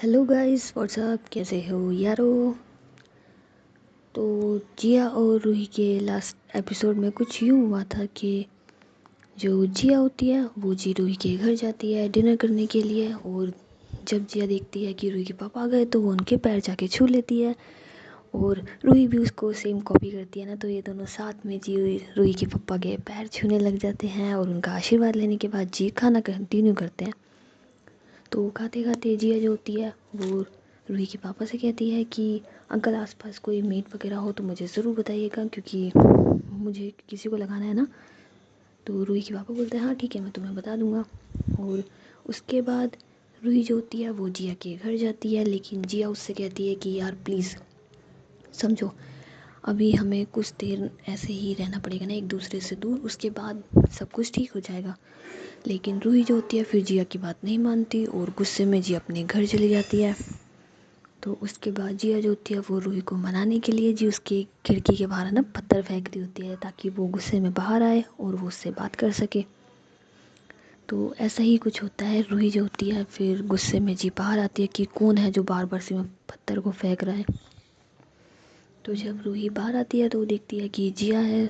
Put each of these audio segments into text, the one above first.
Hello guys what's up, कैसे हो यारो। तो जिया और रूही के लास्ट एपिसोड में कुछ यूँ हुआ था कि जो जिया होती है वो जी रूही के घर जाती है डिनर करने के लिए। और जब जिया देखती है कि रूही के पापा आ गए तो वो उनके पैर जाके छू लेती है और रूही भी उसको सेम कॉपी करती है ना। तो ये दोनों साथ में जी रूही के पापा के पैर छूने लग जाते हैं और उनका आशीर्वाद लेने के बाद जी खाना कंटिन्यू करते हैं। तो खाते खाते जिया जो होती है वो रूही के पापा से कहती है कि अंकल आसपास कोई मीट वगैरह हो तो मुझे ज़रूर बताइएगा, क्योंकि मुझे किसी को लगाना है ना। तो रूही के पापा बोलते हैं हाँ ठीक है, मैं तुम्हें बता दूंगा। और उसके बाद रूही जो होती है वो जिया के घर जाती है, लेकिन जिया उससे कहती है कि यार प्लीज़ समझो, अभी हमें कुछ देर ऐसे ही रहना पड़ेगा ना एक दूसरे से दूर, उसके बाद सब कुछ ठीक हो जाएगा। लेकिन रूही जो होती है फिर जिया की बात नहीं मानती और गुस्से में जिया अपने घर चली जाती है। तो उसके बाद जिया जो होती है वो रूही को मनाने के लिए जी उसकी खिड़की के बाहर ना पत्थर फेंक रही होती है ताकि वो गुस्से में बाहर आए और वो उससे बात कर सके। तो ऐसा ही कुछ होता है, रूही जो होती है फिर गुस्से में जी बाहर आती है कि कौन है जो बार बार से में पत्थर को फेंक रहा है। तो जब रूही बाहर आती है तो वो देखती है कि जिया है।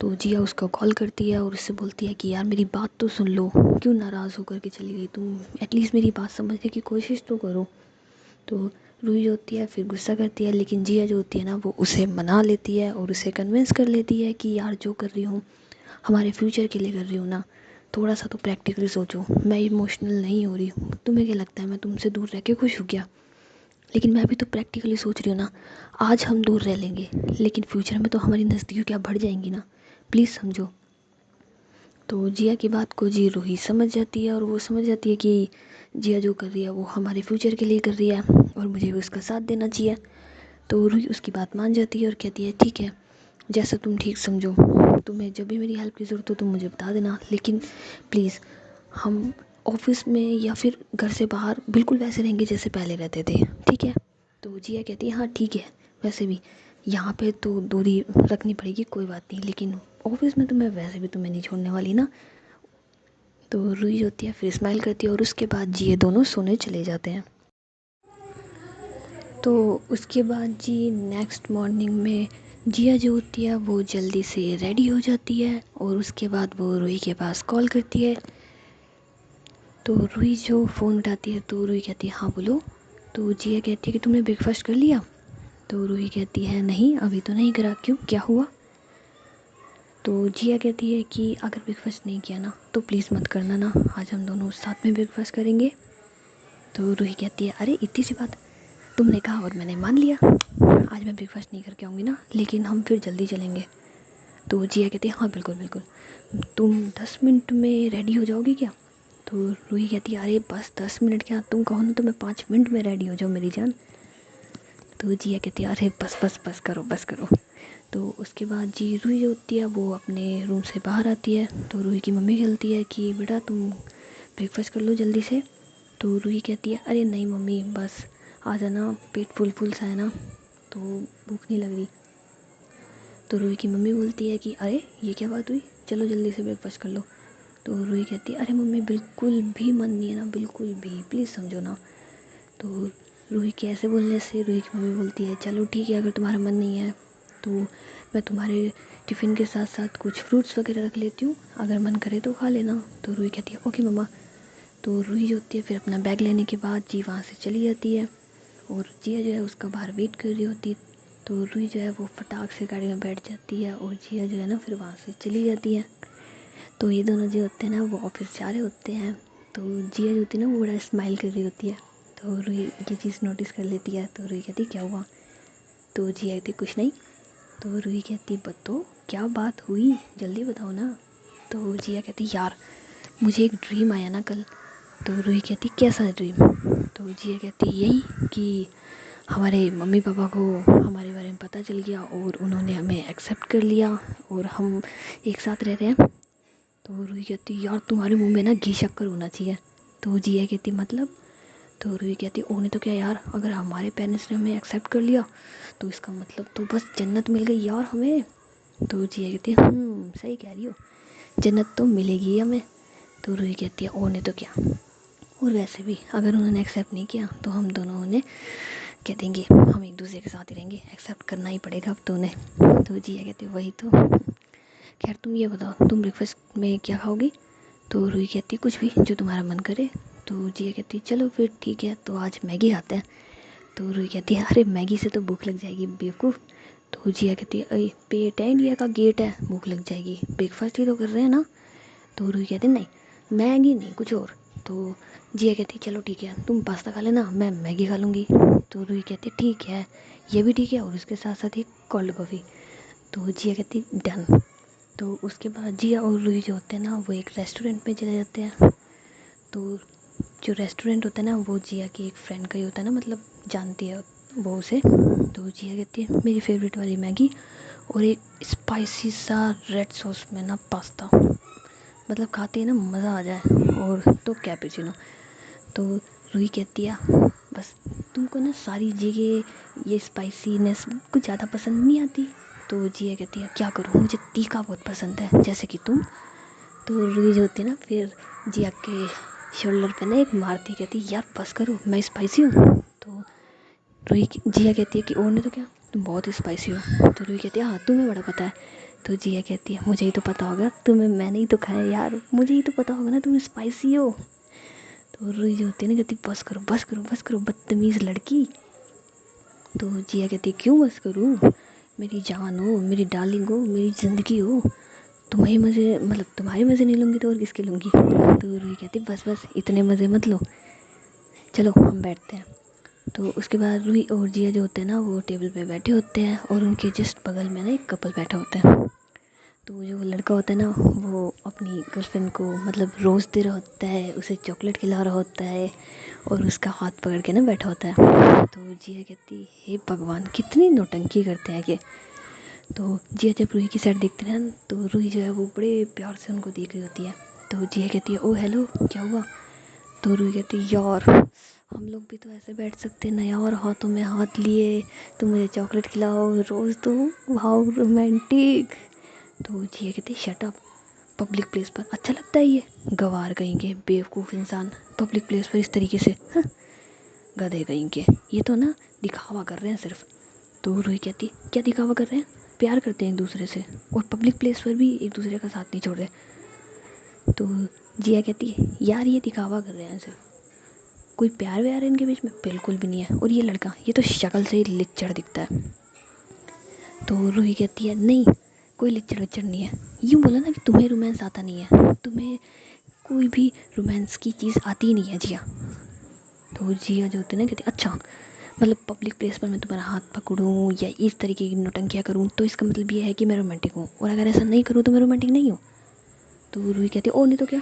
तो जिया उसको कॉल करती है और उससे बोलती है कि यार मेरी बात तो सुन लो, क्यों नाराज़ होकर के चली गई तुम, एटलीस्ट मेरी बात समझने की कोशिश तो करो। तो रूही जो होती है फिर गुस्सा करती है, लेकिन जिया जो होती है ना वो उसे मना लेती है और उसे कन्विंस कर लेती है कि यार जो कर रही हूँ हमारे फ्यूचर के लिए कर रही हूँ ना, थोड़ा सा तो प्रैक्टिकली सोचो, मैं इमोशनल नहीं हो रही हूँ। तुम्हें क्या लगता है मैं तुमसे दूर रह के खुश हूँ क्या? लेकिन मैं भी तो प्रैक्टिकली सोच रही हूँ ना, आज हम दूर रह लेंगे लेकिन फ्यूचर में तो हमारी नज़दीकियाँ बढ़ जाएंगी ना, प्लीज़ समझो। तो जिया की बात को जी रूही समझ जाती है और वो समझ जाती है कि जिया जो कर रही है वो हमारे फ्यूचर के लिए कर रही है और मुझे भी उसका साथ देना चाहिए। तो रूही उसकी बात मान जाती है और कहती है ठीक है, जैसा तुम ठीक समझो, तुम्हें जब भी मेरी हेल्प की ज़रूरत हो तुम मुझे बता देना, लेकिन प्लीज़ हम ऑफिस में या फिर घर से बाहर बिल्कुल वैसे रहेंगे जैसे पहले रहते थे, ठीक है? तो जिया कहती है हाँ ठीक है, वैसे भी यहाँ पे तो दूरी रखनी पड़ेगी, कोई बात नहीं, लेकिन ऑफिस में तो मैं वैसे भी तुम्हें नहीं छोड़ने वाली ना। तो रूही होती है फिर स्माइल करती है और उसके बाद जी ये दोनों सोने चले जाते हैं। तो उसके बाद जी नेक्स्ट मॉर्निंग में जिया जो होती है वो जल्दी से रेडी हो जाती है और उसके बाद वो रूही के पास कॉल करती है। तो रूही जो फ़ोन उठाती है तो रूही कहती है हाँ बोलो। तो जिया कहती है कि तुमने ब्रेकफास्ट कर लिया? तो रूही कहती है नहीं अभी तो नहीं करा, क्यों, क्या हुआ? तो जिया कहती है कि अगर ब्रेकफास्ट नहीं किया ना तो प्लीज़ मत करना ना, आज हम दोनों साथ में ब्रेकफास्ट करेंगे। तो रूही कहती है अरे इतनी सी बात, तुमने कहा और मैंने मान लिया, आज मैं ब्रेकफास्ट नहीं करके आऊँगी ना, लेकिन हम फिर जल्दी चलेंगे। तो जिया कहती है हाँ बिल्कुल बिल्कुल, तुम 10 मिनट में रेडी हो जाओगी क्या? तो रूही कहती है अरे बस 10 मिनट क्या, तुम कहो ना तो मैं 5 मिनट में रेडी हो जाऊँ मेरी जान। तो जिया कहती है अरे बस बस बस करो बस करो। तो उसके बाद जी रूही जो होती है वो अपने रूम से बाहर आती है। तो रूही की मम्मी कहती है कि बेटा तुम ब्रेकफास्ट कर लो जल्दी से। तो रूही कहती है अरे नहीं मम्मी, बस आ जाना, पेट फुल फुल सा है ना, तो भूख नहीं लग रही। तो रूही की मम्मी बोलती है कि अरे ये क्या बात हुई, चलो जल्दी से ब्रेकफास्ट कर लो। तो रूही कहती है अरे मम्मी बिल्कुल भी मन नहीं है ना, बिल्कुल भी, प्लीज़ समझो ना। तो रूही के ऐसे बोलने से रूही की मम्मी बोलती है चलो ठीक है, अगर तुम्हारा मन नहीं है तो मैं तुम्हारे टिफ़िन के साथ साथ कुछ फ्रूट्स वगैरह रख लेती हूँ, अगर मन करे तो खा लेना। तो रूही कहती है ओके मम्मा। तो रूही जो होती है फिर अपना बैग लेने के बाद जी वहाँ से चली जाती है और जिया जो है उसका बाहर वेट कर रही होती है। तो रूही जो है वो फटाक से गाड़ी में बैठ जाती है और जिया जो है ना फिर वहाँ से चली जाती है। तो ये दोनों जो होते हैं ना वो ऑफिस जा रहे होते हैं। तो जिया जो होती है ना वो बड़ा स्माइल कर रही होती है। तो रूही ये चीज़ नोटिस कर लेती है। तो रूही कहती क्या हुआ? तो जिया कहती कुछ नहीं। तो रूही कहती बताओ क्या बात हुई, जल्दी बताओ ना। तो जिया कहती यार मुझे एक ड्रीम आया ना कल। तो रूही कहती कैसा ड्रीम? तो जिया कहती यही कि हमारे मम्मी पापा को हमारे बारे में पता चल गया और उन्होंने हमें एक्सेप्ट कर लिया और हम एक साथ रह रहे हैं। तो रूही कहती यार तुम्हारे मुंह में ना घी शक्कर होना चाहिए। तो जिया कहती मतलब? तो रूही कहती उन्हें तो क्या यार, अगर हमारे पेरेंट्स ने हमें एक्सेप्ट कर लिया तो इसका मतलब तो बस जन्नत मिल गई यार हमें। तो जिया कहती सही कह रही हो, जन्नत तो मिलेगी हमें। तो रूही कहती है और नहीं तो क्या। और वैसे भी अगर उन्होंने एक्सेप्ट नहीं किया तो हम दोनों उन्हें कह देंगे हम एक दूसरे के साथ ही रहेंगे, एक्सेप्ट करना ही पड़ेगा अब तो उन्हें। तो जिया कहती वही तो। खैर तुम ये बताओ तुम ब्रेकफास्ट में क्या खाओगी? तो रूही कहती कुछ भी जो तुम्हारा मन करे। तो जिया कहती चलो फिर ठीक है, तो आज मैगी खाते हैं। तो रूही कहती है अरे मैगी से तो भूख लग जाएगी बेवकूफ़। तो जिया कहती है अरे पेट है इंडिया का गेट है, भूख लग जाएगी, ब्रेकफास्ट ही तो कर रहे हैं ना। तो रूही कहती नहीं मैगी नहीं कुछ और। तो जिया कहती चलो ठीक है तुम पास्ता खा लेना, मैं मैगी खा लूँगी। तो रूही कहती ठीक है, ये भी ठीक है, और उसके साथ साथ एक कोल्ड कॉफ़ी। तो जिया कहती डन। तो उसके बाद जिया और रूही जो होते हैं ना वो एक रेस्टोरेंट में चले जाते हैं। तो जो रेस्टोरेंट होता है ना वो जिया की एक फ्रेंड का ही होता है ना, मतलब जानती है वो उसे। तो जिया कहती है मेरी फेवरेट वाली मैगी और एक स्पाइसी सा रेड सॉस में ना पास्ता, मतलब खाती है ना मज़ा आ जाए, और तो कैपुचिनो। तो रूही कहती है बस तुमको ना सारी जगह ये स्पाइसीनेस कुछ ज़्यादा पसंद नहीं आती। तो जिया कहती है क्या करूँ, मुझे तीखा बहुत पसंद है जैसे कि तुम। तो रूही जो होती है ना फिर जिया के शोल्डर पे ना एक मारती, कहती यार बस करो मैं स्पाइसी हूँ। तो जिया कहती है कि और नहीं तो क्या, तुम बहुत स्पाइसी हो। तो रूही कहती है हाँ तुम्हें बड़ा पता है। तो जिया कहती है मुझे ही तो पता होगा, तुम्हें मैंने ही तो खाया यार, मुझे ही तो पता होगा ना तुम स्पाइसी हो। तो रूही जो होती है ना कहती बस करो बस करो बस करो बदतमीज़ लड़की। तो जिया कहती क्यों बस करूँ, मेरी जान हो, मेरी डार्लिंग हो, मेरी ज़िंदगी हो, तुम्हारे मज़े मतलब तुम्हारे मज़े नहीं लूँगी तो और किसके लूँगी। तो रूही कहती बस बस इतने मज़े मत लो, चलो हम बैठते हैं। तो उसके बाद रूही और जिया जो होते हैं ना वो टेबल पे बैठे होते हैं, और उनके जस्ट बगल में ना एक कपल बैठा होता है। तो जो लड़का होता है ना वो अपनी गर्लफ्रेंड को मतलब रोज़ दे रहा होता है, उसे चॉकलेट खिला रहा होता है, और उसका हाथ पकड़ के ना बैठा होता है। तो जिया कहती हे भगवान कितनी नौटंकी करते हैं ये। तो जिया जब रूही की साइड देखते हैं तो रूही जो है वो बड़े प्यार से उनको देख रही होती है। तो जिया कहती है ओ हेलो क्या हुआ। तो रूही कहती यार हम लोग भी तो ऐसे बैठ सकते हैं ना यार, हाथों में हाथ लिए तुम मुझे चॉकलेट खिलाओ रोज़, तो हाउ रोमांटिक। तो जिया कहती शट अप, पब्लिक प्लेस पर अच्छा लगता है ये, गवार कहीं के बेवकूफ़ इंसान पब्लिक प्लेस पर इस तरीके से, हाँ, गधे कहीं के, ये तो ना दिखावा कर रहे हैं सिर्फ। तो रूही कहती क्या दिखावा कर रहे हैं, प्यार करते हैं एक दूसरे से और पब्लिक प्लेस पर भी एक दूसरे का साथ नहीं छोड़ रहे। तो जिया कहती यार ये दिखावा कर रहे हैं सिर्फ, कोई प्यार व्यार इनके बीच में बिल्कुल भी नहीं है, और ये लड़का ये तो शक्ल से ही लिच्चड़ दिखता है। तो रूही कहती है नहीं कोई लिच्चड़ विच्चड़ नहीं है, यूँ बोला ना कि तुम्हें रोमांस आता नहीं है, तुम्हें कोई भी रोमांस की चीज़ आती ही नहीं है जिया। तो जिया जो होती है ना कहती अच्छा मतलब पब्लिक प्लेस पर मैं तुम्हारा हाथ पकड़ूँ या इस तरीके की नौटंकियाँ करूँ तो इसका मतलब ये है कि मैं रोमांटिक हूँ, और अगर ऐसा नहीं करूँ तो मैं रोमांटिक नहीं हूँ। तो रूही कहती है ओ नहीं तो क्या,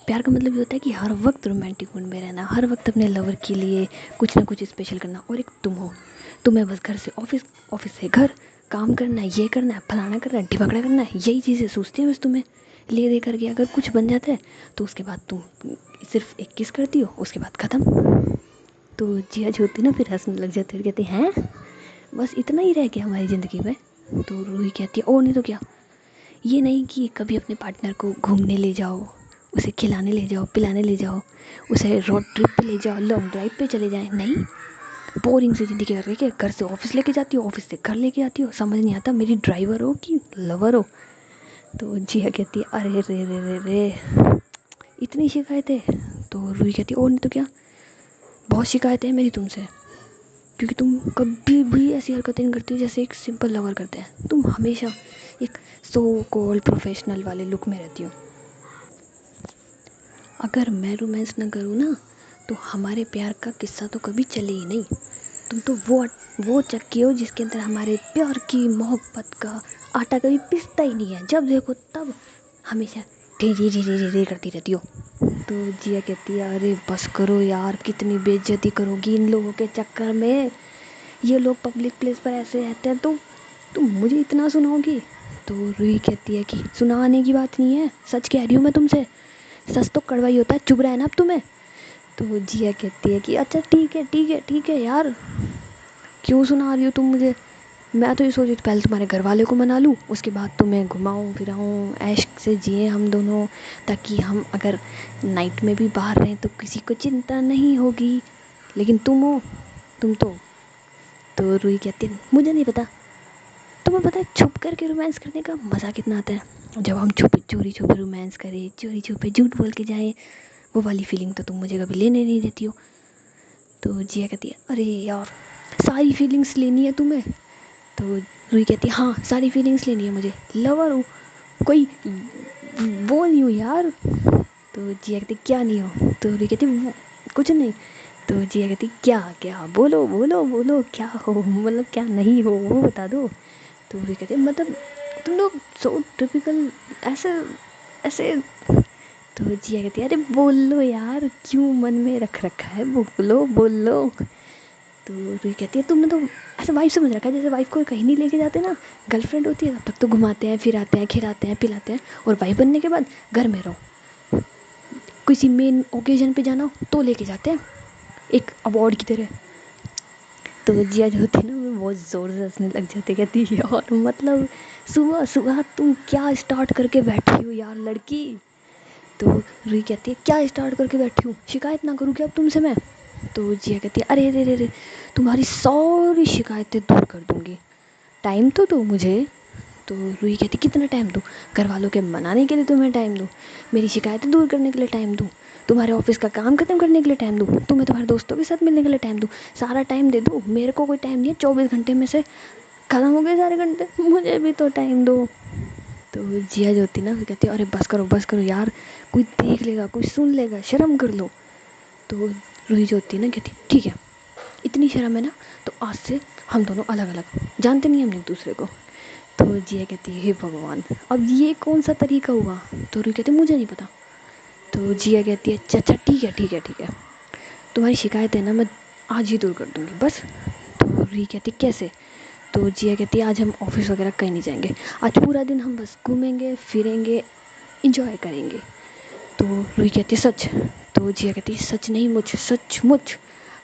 प्यार का मतलब ये होता है कि हर वक्त रोमांटिक मूड में रहना, हर वक्त अपने लवर के लिए कुछ ना कुछ स्पेशल करना, और एक तुम हो, तुम्हें बस घर से ऑफिस, ऑफिस से घर, काम करना है, ये करना है, फलाना करना है, ढिमकड़ा करना है, यही चीज़ें सोचती हैं बस तुम्हें ले दे करके। अगर कुछ बन जाता है तो उसके बाद तुम सिर्फ एक किस करती हो, उसके बाद ख़त्म। तो जिया जो होती है ना फिर हंसने लग जाती है, कहती हैं बस इतना ही रह गया हमारी ज़िंदगी में। तो रूही कहती है ओ नहीं तो क्या, ये नहीं कि कभी अपने पार्टनर को घूमने ले जाओ, उसे खिलाने ले जाओ, पिलाने ले जाओ, उसे रोड ट्रिप पे ले जाओ, लॉन्ग ड्राइव पे चले जाएं, नहीं बोरिंग सी ज़िंदगी कर रही है, घर से ऑफिस लेके जाती हो, ऑफिस से घर लेके आती हो, समझ नहीं आता मेरी ड्राइवर हो कि लवर हो। तो जिया कहती है अरे रे रे रे रे इतनी शिकायतें। तो रूही कहती है और नहीं तो क्या, बहुत शिकायतें हैं मेरी तुमसे, क्योंकि तुम कभी भी ऐसी हरकतें नहीं करती हो जैसे एक सिंपल लवर करते हैं, तुम हमेशा एक सो कॉल्ड प्रोफेशनल वाले लुक में रहती हो। अगर मैं रोमांस ना करूँ ना तो हमारे प्यार का किस्सा तो कभी चले ही नहीं। तुम तो वो चक्की हो जिसके अंदर हमारे प्यार की मोहब्बत का आटा कभी पिसता ही नहीं है, जब देखो तब हमेशा धीरे धीरे धीरे करती रहती हो। तो जिया कहती है अरे बस करो यार, कितनी बेइज्जती करोगी इन लोगों के चक्कर में, ये लोग पब्लिक प्लेस पर ऐसे रहते हैं तो तुम मुझे इतना सुनाओगी। तो रूही कहती है कि सुनाने की बात नहीं है, सच कह रही हूँ मैं तुमसे, सच तो कड़वा ही होता है, चुभ रहा है ना अब तुम्हें। तो जिया कहती है कि अच्छा ठीक है ठीक है ठीक है यार, क्यों सुना रही हो तुम मुझे, मैं तो ये सोच रही थी पहले तुम्हारे घर वाले को मना लूँ, उसके बाद तुम्हें घुमाऊँ फिराऊँ, ऐश से जिए हम दोनों, ताकि हम अगर नाइट में भी बाहर रहें तो किसी को चिंता नहीं होगी। लेकिन तुम हो, तुम तो रूही कहती है मुझे नहीं पता। तुम्हें पता है छुप करके रोमांस करने का मज़ा कितना आता है, जब हम चोरी छुपे रोमांस करें, चोरी छुपे झूठ बोल के जाएं, वो वाली फीलिंग तो तुम मुझे कभी लेने नहीं देती हो। तो जिया कहती है अरे यार सारी फीलिंग्स लेनी है तुम्हें। तो रूही कहती है हाँ सारी फीलिंग्स लेनी है मुझे, लवर हूँ, कोई वो नहीं हूँ यार। तो जिया कहती क्या नहीं हो। तो रूही कहती कुछ नहीं। तो जिया कहती क्या क्या बोलो बोलो बोलो क्या हो, मतलब क्या नहीं हो वो बता दो। तो रूही कहती मतलब तुम लोग सो टिपिकल ऐसे ऐसे। तो जिया कहती है अरे बोल लो यार, क्यों मन में रख रखा है, बोलो बोल लो। तो रूही कहती है तुमने तो ऐसा वाइफ समझ रखा है जैसे वाइफ को कहीं नहीं लेके जाते ना, गर्लफ्रेंड होती है तब तक तो घुमाते हैं फिराते हैं खिलाते हैं पिलाते हैं, और वाइफ बनने के बाद घर में रहो, किसी मेन ओकेजन पे जाना हो तो लेके जाते हैं एक अवार्ड की तरह। तो जिया जो होती है ना वो बहुत ज़ोर से हंसने लग जाती, कहती है यार मतलब सुबह सुबह तुम क्या स्टार्ट करके बैठी हो यार लड़की। तो रूही कहती है क्या स्टार्ट करके बैठी हूँ, शिकायत ना करूँ क्या अब तुमसे मैं। तो जिया कहती है अरे रे रे रे, तुम्हारी सारी शिकायतें दूर कर दूँगी, टाइम तो दो मुझे। तो रूही कहती कितना टाइम दूँ, घर वालों के मनाने के लिए तुम्हें टाइम दूँ, मेरी शिकायतें दूर करने के लिए टाइम दूँ, तुम्हारे ऑफिस का काम खत्म करने के लिए टाइम दूँ, तुम्हें तुम्हारे दोस्तों के साथ मिलने के लिए टाइम दूँ, सारा टाइम दे दूँ, मेरे को कोई टाइम नहीं है, 24 घंटे में से खत्म हो गए सारे घंटे, मुझे भी तो टाइम दो। तो जिया जो होती ना वो कहती है अरे बस करो यार, कोई देख लेगा कोई सुन लेगा, शर्म कर लो। तो रूही जो होती है ना कहती ठीक है इतनी शर्म है ना, तो आज से हम दोनों अलग अलग, जानते नहीं हम एक दूसरे को। तो जिया कहती है हे भगवान अब ये कौन सा तरीका हुआ। तो रूही कहती मुझे नहीं पता। तो जिया कहती है अच्छा अच्छा ठीक है ठीक है ठीक है, तुम्हारी शिकायत है ना मैं आज ही दूर कर दूंगी बस। तो रूही कहती कैसे। तो जिया कहती है आज हम ऑफिस वगैरह कहीं नहीं जाएंगे, आज पूरा दिन हम बस घूमेंगे फिरेंगे इंजॉय करेंगे। तो रूही कहती है सच। तो जिया कहती है सच नहीं मुझ सचमुच,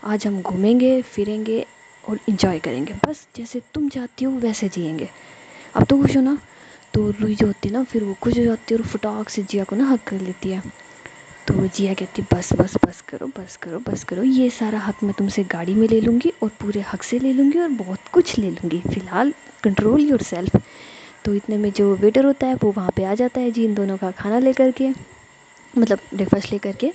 आज हम घूमेंगे फिरेंगे और इंजॉय करेंगे, बस जैसे तुम चाहती हो वैसे जिएंगे, अब तो खुश हो ना। तो रूही जो होती है ना फिर वो खुश हो जाती है और फटाक से जिया को ना हक कर लेती है। तो जिया कहती बस बस बस करो बस करो बस करो, ये सारा हक मैं तुमसे गाड़ी में ले लूँगी और पूरे हक से ले लूँगी और बहुत कुछ ले लूँगी, फ़िलहाल कंट्रोल योर सेल्फ। तो इतने में जो वेटर होता है वो वहाँ पे आ जाता है जी इन दोनों का खाना लेकर के, मतलब ब्रेकफास्ट लेकर के।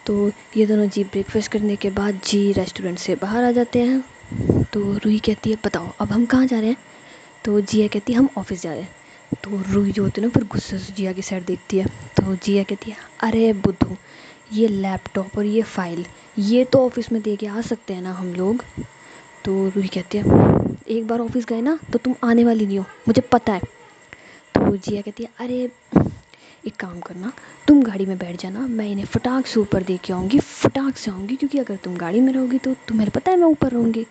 तो ये दोनों जी ब्रेकफास्ट करने के बाद जी रेस्टोरेंट से बाहर आ जाते हैं। तो रूही कहती है बताओ अब हम कहाँ जा रहे हैं। तो जिया कहती है हम ऑफिस जा रहे हैं। तो रूही जो होती है ना फिर गुस्से से जिया की साइड देखती है। तो जिया कहती है अरे बुद्धू, ये लैपटॉप और ये फाइल ये तो ऑफिस में दे के आ सकते हैं ना हम लोग। तो रूही कहती है एक बार ऑफिस गए ना तो तुम आने वाली नहीं हो मुझे पता है। तो जिया कहती है अरे एक काम करना, तुम गाड़ी में बैठ जाना, मैं इन्हें फटाक से ऊपर दे के आऊँगी, फटाक से आऊँगी, क्योंकि अगर तुम गाड़ी में रहोगी तो तुम्हें पता है मैं ऊपर रहूँगी।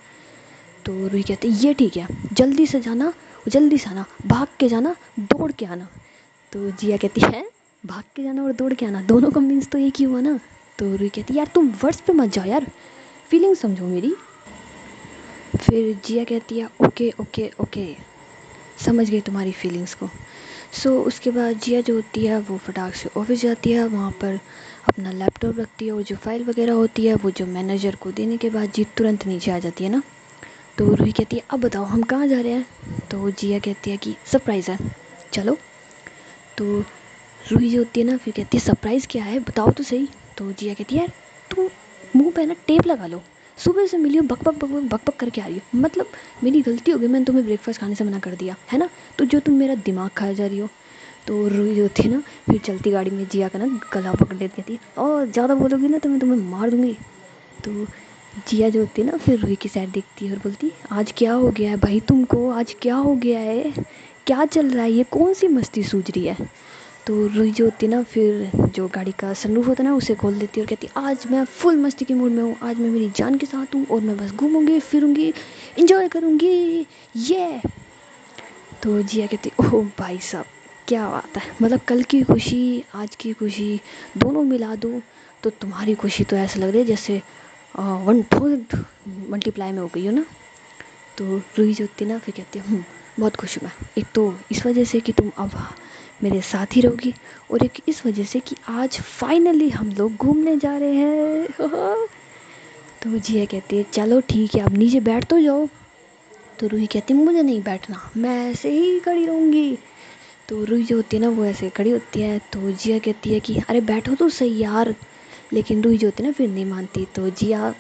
तो रूही कहती है ये ठीक है, जल्दी से जाना, जल्दी से आना, भाग के जाना दौड़ के आना। तो जिया कहती है भाग के जाना और दौड़ के आना दोनों का मीन्स तो एक ही हुआ ना। तो रूही कहती है यार तुम वर्ड्स पे मत जाओ यार, फीलिंग समझो मेरी। फिर जिया कहती है ओके ओके ओके, समझ गई तुम्हारी फीलिंग्स को। उसके बाद जिया जो होती है वो फटाक से ऑफिस जाती है, वहाँ पर अपना लैपटॉप रखती है और जो फाइल वगैरह होती है वो जो मैनेजर को देने के बाद जी तुरंत नीचे आ जाती है ना। तो रूही कहती है अब बताओ हम कहाँ जा रहे हैं। तो जिया कहती है कि सरप्राइज़ है चलो। तो रूही जो होती है ना फिर कहती है सरप्राइज़ क्या है बताओ तो सही। तो जिया कहती है यार तुम मुंह पे ना टेप लगा लो, सुबह से मिली हो बक बक बक बक बक करके आ रही हो, मतलब मेरी गलती हो गई, मैंने तुम्हें ब्रेकफास्ट खाने से मना कर दिया है ना, तो जो तुम मेरा दिमाग खाए जा रही हो। तो रूही जो होती है ना फिर चलती गाड़ी में जिया का ना गला पकड़ लेती कहती है और ज़्यादा बोलोगी ना तो मैं तुम्हें मार दूँगी। तो जिया जो होती है ना फिर रूही की साइड देखती है और बोलती आज क्या हो गया है भाई तुमको, आज क्या हो गया है, क्या चल रहा है, ये कौन सी मस्ती सूझ रही है। तो रूही जो होती है ना फिर जो गाड़ी का सनरूफ होता है ना उसे खोल देती है और कहती है आज मैं फुल मस्ती के मूड में हूँ, आज मैं मेरी जान के साथ हूँ और मैं बस घूमूंगी फिरूंगी इंजॉय करूँगी ये। तो जिया कहती ओह भाई साहब क्या बात है, मतलब कल की खुशी आज की खुशी दोनों मिला दूँ तो तुम्हारी खुशी तो ऐसा लग रही है जैसे 1000 मल्टीप्लाई में हो गई हो ना। तो रूही जो होती है ना फिर कहती है बहुत खुश हूँ मैं, एक तो इस वजह से कि तुम अब मेरे साथ ही रहोगी, और एक इस वजह से कि आज फाइनली हम लोग घूमने जा रहे हैं। तो जिया कहती है चलो ठीक है, अब नीचे बैठ तो जाओ। तो रूही कहती है मुझे नहीं बैठना, मैं ऐसे ही खड़ी रहूँगी। तो रूही जो होती है ना वो ऐसे खड़ी होती है, तो जिया कहती है कि अरे बैठो तो सही यार। लेकिन रूही जो होती है ना फिर नहीं मानती। तो जिया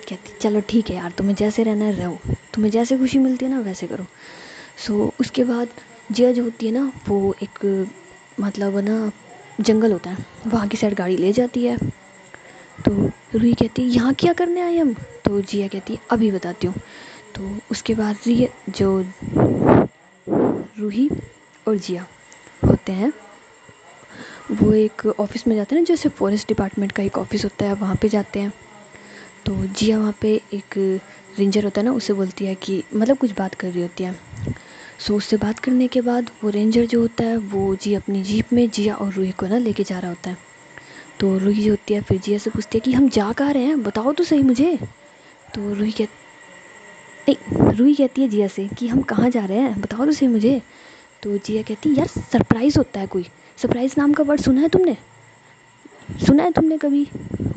कहती चलो ठीक है यार, तुम्हें जैसे रहना है रहो, तुम्हें जैसे खुशी मिलती है ना वैसे करो। उसके बाद जिया जो होती है ना वो एक मतलब ना जंगल होता है वहाँ की साइड गाड़ी ले जाती है। तो रूही कहती है यहाँ क्या करने आए हम। तो जिया कहती है अभी बताती हूँ। तो उसके बाद जो रूही और जिया होते हैं वो एक ऑफिस में जाते हैं ना, जैसे फॉरेस्ट डिपार्टमेंट का एक ऑफिस होता है वहाँ पे जाते हैं। तो जिया वहाँ पे एक रेंजर होता है ना उससे बोलती है कि मतलब कुछ बात कर रही होती है। उससे बात करने के बाद वो रेंजर जो होता है वो जी अपनी जीप में जिया और रूही को ना लेके जा रहा होता है। तो रूही जो होती है फिर जिया से पूछती है कि हम जा कहाँ रहे हैं, बताओ तो सही मुझे। तो रूही कहती है जिया से कि हम कहाँ जा रहे हैं बताओ तो सही मुझे। तो जिया कहती है यार सरप्राइज़ होता है कोई, सरप्राइज़ नाम का वर्ड सुना है तुमने कभी,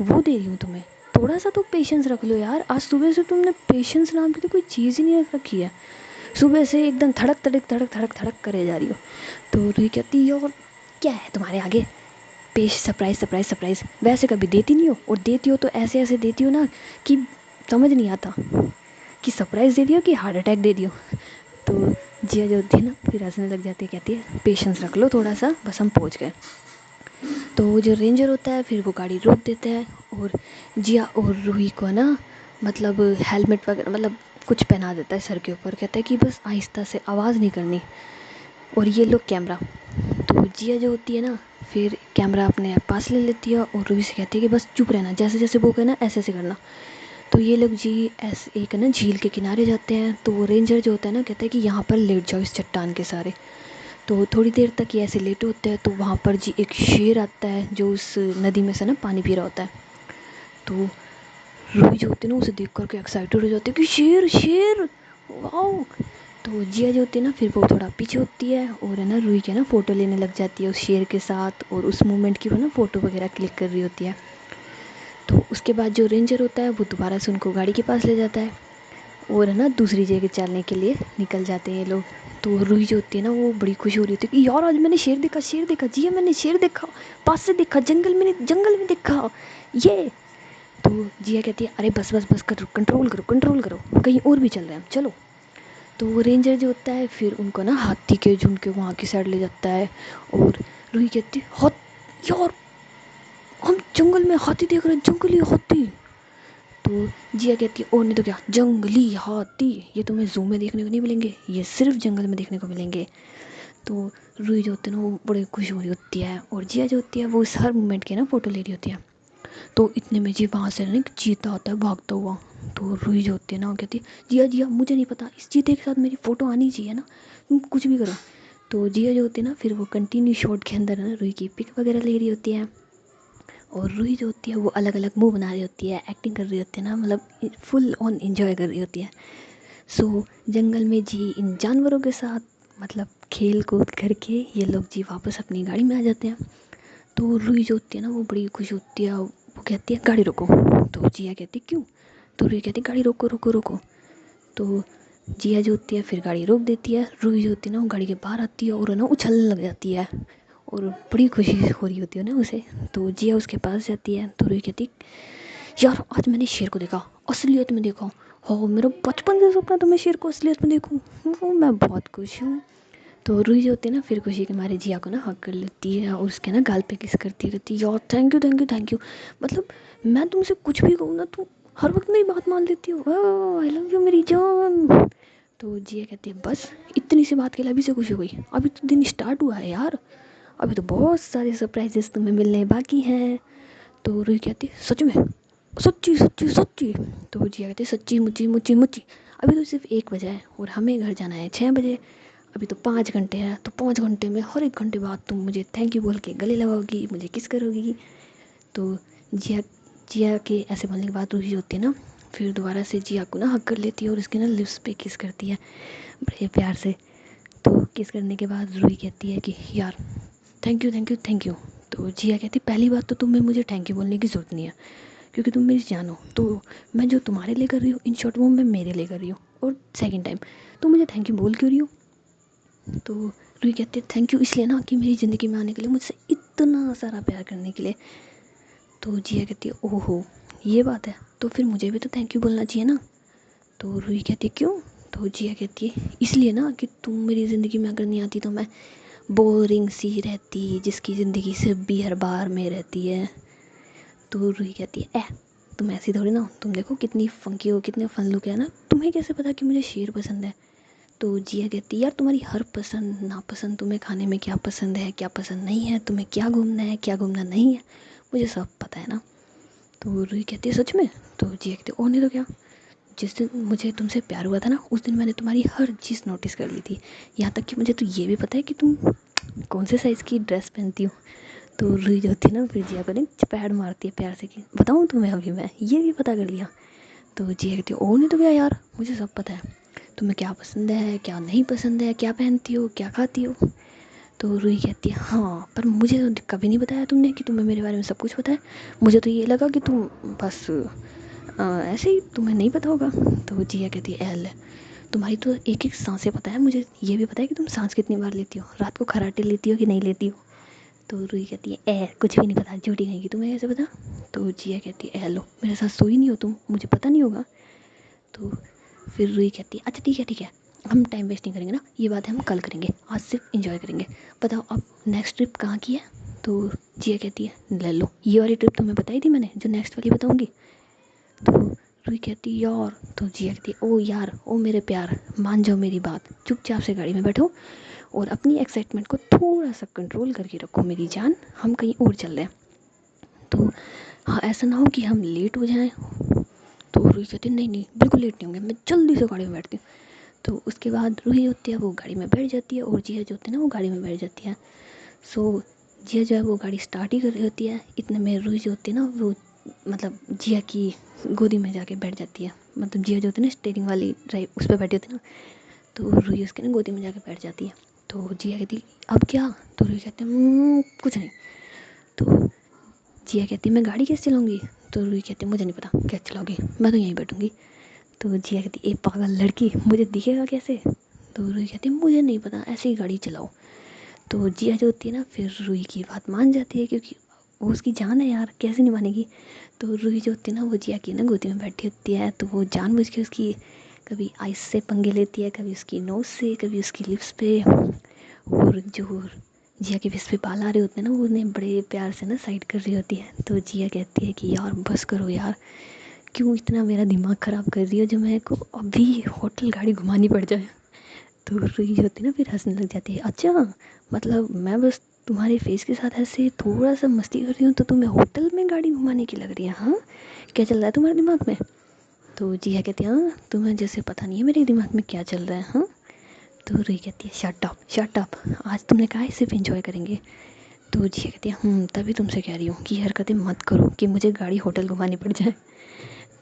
वो दे रही हूँ तुम्हें, थोड़ा सा तो पेशेंस रख लो यार। आज सुबह से तुमने पेशेंस नाम की तो कोई चीज़ ही नहीं रख रखी है, सुबह से एकदम धड़क धड़क धड़क धड़क धड़क करे जा रही हो। तो रूही कहती है और क्या है तुम्हारे आगे, सरप्राइज सरप्राइज सरप्राइज वैसे कभी देती नहीं हो, और देती हो तो ऐसे ऐसे देती हो ना कि समझ नहीं आता कि सरप्राइज़ दे दियो कि हार्ट अटैक दे दियो। तो जिया जो होती है ना फिर हंसने लग जाती है, कहती है पेशेंस रख लो थोड़ा सा, बस हम पहुँच गए। तो वो जो रेंजर होता है फिर वो गाड़ी रोक देता है, और जिया और रूही को ना मतलब हेलमेट वगैरह मतलब कुछ पहना देता है सर के ऊपर, कहता है कि बस आहिस्ता से आवाज़ नहीं करनी, और ये लो कैमरा। तो जिया जो होती है ना फिर कैमरा अपने पास ले लेती है और रूही से कहती है कि बस चुप रहना, जैसे जैसे वो कहना ऐसे ऐसे करना। तो ये लोग जी ऐसे एक ना झील के किनारे जाते हैं। तो वो रेंजर जो होता है ना कहता है कि यहाँ पर लेट जाओ इस चट्टान के सारे। तो थोड़ी देर तक ये ऐसे लेटे होते हैं, तो वहाँ पर जी एक शेर आता है जो उस नदी में से ना पानी पी रहा होता है। तो रूही जो होती है ना उसे देख करके एक्साइटेड हो जाती है कि शेर शेर, वाओ। तो जिया जो होती है ना फिर वो थोड़ा पीछे होती है और है ना रूही के ना फ़ोटो लेने लग जाती है उस शेर के साथ, और उस मोमेंट की वो ना फ़ोटो वगैरह क्लिक कर रही होती है। तो उसके बाद जो रेंजर होता है वो दोबारा से उनको गाड़ी के पास ले जाता है, और है ना दूसरी जगह चलने के लिए निकल जाते हैं ये लोग। तो रूही जो होती है ना वो बड़ी खुश हो रही होती है कि यार आज मैंने शेर देखा जिया, मैंने शेर देखा, पास से देखा, जंगल में देखा ये। तो जिया कहती है अरे बस बस बस करो, कंट्रोल करो, कहीं और भी चल रहे हैं हम, चलो। तो वो रेंजर जो होता है फिर उनको ना हाथी के झुंड के वहाँ की साइड ले जाता है, और रूही कहती है हाथ यार, हम जंगल में हाथी देख रहे हैं, जंगली हाथी। तो जिया कहती है और नहीं तो क्या, जंगली हाथी ये तुम्हें जू में देखने को नहीं मिलेंगे, ये सिर्फ जंगल में देखने को मिलेंगे। तो रूही जो होती है ना वो बड़ी खुश हो रही होती है, और जिया जो होती है वो इस हर मोमेंट के ना फ़ोटो ले रही होती है। तो इतने में जी वहाँ से ना एक चीता आता है भागता हुआ। तो रूही जो होती है ना वो कहती है जिया जिया मुझे नहीं पता, इस चीते के साथ मेरी फ़ोटो आनी चाहिए ना, तुम कुछ भी करो। तो जिया जो होती है ना फिर वो कंटिन्यू शॉट के अंदर ना रूही की पिक वगैरह ले रही होती है, और रूही जो होती है वो अलग अलग मुंह बना रही होती है, एक्टिंग कर रही होती है ना, मतलब फुल ऑन इंजॉय कर रही होती है। जंगल में जी इन जानवरों के साथ मतलब खेल कूद करके ये लोग जी वापस अपनी गाड़ी में आ जाते हैं। तो रूही जो होती है ना वो बड़ी खुश होती है, वो कहती है गाड़ी रोको। तो जिया कहती है क्यों। तो रूही कहती है गाड़ी रोको रोको रोको। तो जिया जो होती है फिर गाड़ी रोक देती है, रूही जो होती है ना वो गाड़ी के बाहर आती है और ना उछलने लग जाती है, और बड़ी खुशी हो रही होती है ना उसे। तो जिया उसके पास जाती है, तो रूही कहती यार आज मैंने शेर को देखा, असलियत में देखा, हाँ मेरा बचपन से सपना था मैं शेर को असलियत में देखूँ, वो मैं बहुत खुश हूँ। तो रूही जो होती है ना फिर खुशी के मारे जिया को ना हक कर लेती है और उसके ना गाल पे किस करती रहती है, यार thank you thank you thank you, मतलब मैं तुमसे कुछ भी कहूँ ना तुम हर वक्त मेरी बात मान लेती हो, आई लव यू मेरी जान। तो जिया कहती है बस इतनी सी बात के लिए अभी से खुश हो गई, अभी तो दिन स्टार्ट हुआ है यार, अभी तो बहुत सारे सरप्राइजेस तुम्हें मिलने बाकी हैं। तो रूही कहती है सच में, सच्ची सच्ची सच्ची। तो जिया कहती है सच्ची मुच्ची मुच्ची मुच्ची, अभी तो सिर्फ 1 बजा है और हमें घर जाना है 6 बजे, अभी तो 5 घंटे हैं, तो 5 घंटे में हर 1 घंटे बाद तुम मुझे थैंक यू बोल के गले लगाओगी, मुझे किस करोगी। तो जिया जिया के ऐसे बोलने के बाद रूही होती है ना फिर दोबारा से जिया को ना हक कर लेती है और उसके ना लिप्स पे किस करती है बड़े प्यार से। तो किस करने के बाद रूही कहती है कि यार thank you thank you thank you. तो जिया कहती है पहली बात तो तुम्हें मुझे थैंक यू बोलने की ज़रूरत नहीं है क्योंकि तुम मेरी जान हो। तो मैं जो तुम्हारे लिए कर रही हूँ इन शॉर्ट वो मैं मेरे लिए कर रही हूँ। और सेकंड टाइम तुम मुझे थैंक यू बोल क्यों रही हो। तो रूही कहती है थैंक यू इसलिए ना कि मेरी ज़िंदगी में आने के लिए, मुझसे इतना सारा प्यार करने के लिए। तो जिया कहती है ओहो ये बात है, तो फिर मुझे भी तो थैंक यू बोलना चाहिए ना। तो रूही कहती है क्यों। तो जिया कहती है इसलिए ना कि तुम मेरी ज़िंदगी में अगर नहीं आती तो मैं बोरिंग सी रहती जिसकी ज़िंदगी सिर्फ बियर बार में रहती है। तो रूही कहती है तुम ऐसी थोड़ी ना हो, तुम देखो कितनी फंकी हो, कितने फन लुक है ना, तुम्हें कैसे पता कि मुझे शेर पसंद है। तो जिया कहती है यार तुम्हारी हर पसंद नापसंद, तुम्हें खाने में क्या पसंद है क्या पसंद नहीं है, तुम्हें क्या घूमना है क्या घूमना नहीं है, मुझे सब पता है ना। तो रूही कहती है सच में। तो जिया कहती है और नहीं तो क्या, जिस दिन मुझे तुमसे प्यार हुआ था ना उस दिन मैंने तुम्हारी हर चीज़ नोटिस कर ली थी, यहाँ तक कि मुझे तो ये भी पता है कि तुम कौन से साइज़ की ड्रेस पहनती हो। तो रूही जो होती है ना फिर जिया को नहीं चपैड़ मारती है प्यार से कि बताऊँ तुम्हें अभी मैं ये भी पता कर लिया। तो जिया कहती है ओ नहीं तो क्या यार मुझे सब पता है, तुम्हें क्या पसंद है क्या नहीं पसंद है, क्या पहनती हो क्या खाती हो। तो रूही कहती है हाँ पर मुझे तो कभी नहीं बताया तुमने कि तुम्हें मेरे बारे में सब कुछ पता है, मुझे तो ये लगा कि तुम बस ऐसे ही तुम्हें नहीं पता होगा। तो जिया कहती है एल तुम्हारी तो एक एक सांसें पता है, मुझे ये भी पता है कि तुम सांस कितनी बार लेती हो, रात को खराटे लेती हो कि नहीं लेती हो। तो रूही कहती है कुछ भी नहीं पता, झूठी कहेंगी, तुम्हें कैसे पता। तो जिया कहती है लो मेरे साथ सोई नहीं हो तुम, मुझे पता नहीं होगा। तो फिर रूही कहती है अच्छा ठीक है हम टाइम वेस्ट नहीं करेंगे ना, ये बात है हम कल करेंगे, आज सिर्फ इंजॉय करेंगे, बताओ अब नेक्स्ट ट्रिप कहाँ की है। तो जिया कहती है ले लो ये वाली ट्रिप तुम्हें बताई थी मैंने जो नेक्स्ट वाली बताऊँगी। तो रूही कहती है यार। तो जिया कहती है ओ यार ओ मेरे प्यार मान जाओ मेरी बात, चुपचाप से गाड़ी में बैठो और अपनी एक्साइटमेंट को थोड़ा सा कंट्रोल करके रखो मेरी जान, हम कहीं और चल रहे हैं। तो हाँ ऐसा ना हो कि हम लेट हो जाएं। तो रूही कहती है नहीं बिल्कुल लेट नहीं होंगे, मैं जल्दी से गाड़ी में बैठती हूँ। तो उसके बाद रूही होती है वो गाड़ी में बैठ जाती है और जिया जो होती है ना वो गाड़ी में बैठ जाती है। सो जिया जो है वो गाड़ी स्टार्ट ही कर रही होती है, इतने में रूही जो होती है ना वो मतलब जिया की गोदी में जाके बैठ जाती है, मतलब जिया जो होती है ना स्टीयरिंग वाली ड्राइव उस पर बैठी होती है ना, तो रूही उसके ना गोदी में जाके बैठ जाती है। तो जिया कहती अब क्या। तो रूही कहती है कुछ नहीं। तो जिया कहती मैं गाड़ी कैसे चलाऊँगी। तो रूही कहती मुझे नहीं पता कैसे चलाओगी, मैं तो यहीं बैठूँगी। तो जिया कहती ए पागल लड़की मुझे दिखेगा कैसे। तो रूही कहती मुझे नहीं पता ऐसे ही गाड़ी चलाओ। तो जिया जो होती है ना फिर रूही की बात मान जाती है क्योंकि वो उसकी जान है यार कैसे नहीं मानेगी। तो रूही जो होती है ना वो जिया की ना गोदी में बैठी होती है, तो वो जानबूझ के उसकी कभी आइस से पंगे लेती है, कभी उसकी नोज़ से, कभी उसकी लिप्स पे। और जो जिया के फेस पे बाल आ रहे होते हैं ना वो उन्हें बड़े प्यार से ना साइड कर रही होती है। तो जिया कहती है कि यार बस करो यार, क्यों इतना मेरा दिमाग ख़राब कर रही हो जो मेरे को अभी होटल गाड़ी घुमानी पड़ जाए। तो रूही जो होती है ना फिर हंसने लग जाती है अच्छा मतलब मैं बस तुम्हारे फेस के साथ ऐसे थोड़ा सा मस्ती कर रही हूँ तो तुम्हें होटल में गाड़ी घुमाने की लग रही है, हाँ क्या चल रहा है तुम्हारे दिमाग में। तो जिया कहती है हाँ तुम्हें जैसे पता नहीं है मेरे दिमाग में क्या चल रहा है हाँ। तो रूही कहती है शट अप आज तुमने कहा है सिर्फ एंजॉय करेंगे। तो जिया कहती है तभी तुमसे कह रही हूँ कि हरकतें मत करो कि मुझे गाड़ी होटल घुमानी पड़ जाए।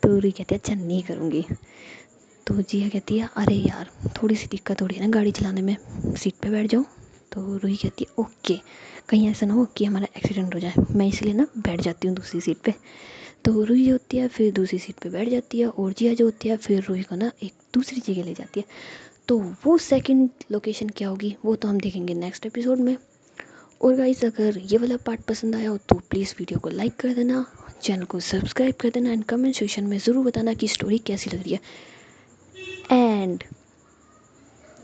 तो रूही कहती है अच्छा नहीं करूँगी। तो जिया कहती है अरे यार थोड़ी सी दिक्कत हो रही है ना गाड़ी चलाने में, सीट पे बैठ जाओ। तो रूही कहती है ओके, कहीं ऐसा ना हो कि हमारा एक्सीडेंट हो जाए, मैं इसलिए ना बैठ जाती हूँ दूसरी सीट पे। तो रूही जो होती है फिर दूसरी सीट पे बैठ जाती है और जिया जो होती है फिर रूही को ना एक दूसरी जगह ले जाती है। तो वो सेकंड लोकेशन क्या होगी वो तो हम देखेंगे नेक्स्ट एपिसोड में। और गाइस अगर ये वाला पार्ट पसंद आया हो तो प्लीज़ वीडियो को लाइक कर देना, चैनल को सब्सक्राइब कर देना एंड कमेंट सेक्शन में ज़रूर बताना कि स्टोरी कैसी लग रही है। एंड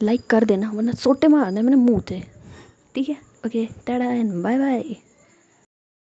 लाइक कर देना वरना सोटे मारना मैंने मुँह से, ठीक है। Okay tata and bye bye.